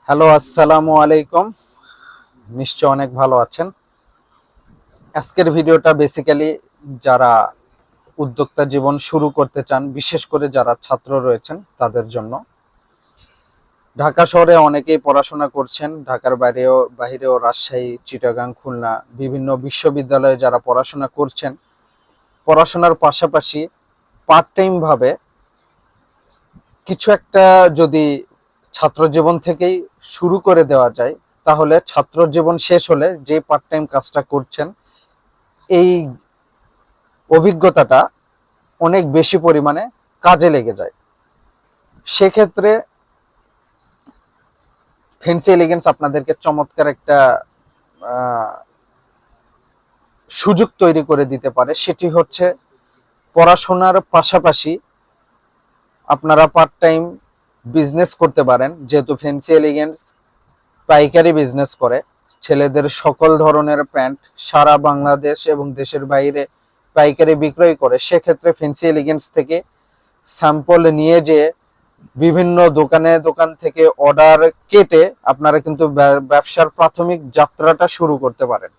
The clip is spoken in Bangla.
হ্যালো, আসসালামু আলাইকুম। নিশ্চয় অনেক ভালো আছেন। আজকের ভিডিওটা বেসিক্যালি যারা উদ্যোক্তা জীবন শুরু করতে চান, বিশেষ করে যারা ছাত্র রয়েছেন তাদের জন্য। ঢাকা শহরে অনেকেই পড়াশোনা করছেন, ঢাকার বাইরেও রাজশাহী, চিটাগাং, খুলনা বিভিন্ন বিশ্ববিদ্যালয়ে যারা পড়াশোনা করছেন, পড়াশোনার পাশাপাশি পার্ট টাইম ভাবে কিছু একটা যদি ছাত্র জীবন থেকেই শুরু করে দেওয়া যায়, তাহলে ছাত্র জীবন শেষ হলে যে পার্ট টাইম কাজটা করছেন এই অভিজ্ঞতাটা অনেক বেশি পরিমাণে কাজে লেগে যায়। সেক্ষেত্রে ফ্যান্সি এলিগেন্স আপনাদেরকে চমৎকার একটা সুযোগ তৈরি করে দিতে পারে। সেটি হচ্ছে পড়াশোনার পাশাপাশি আপনারা পার্ট টাইম বিজনেস করতে পারেন। যেহেতু ফ্যান্সি এলিগেন্স পাইকারি বিজনেস করে, ছেলেদের সকল ধরনের প্যান্ট সারা বাংলাদেশ এবং দেশের বাইরে পাইকারি বিক্রয় করে, সেক্ষেত্রে ফ্যান্সি এলিগেন্স থেকে স্যাম্পল নিয়ে যে বিভিন্ন দোকান থেকে অর্ডার কেটে আপনারা কিন্তু ব্যবসার প্রাথমিক যাত্রাটা শুরু করতে পারেন।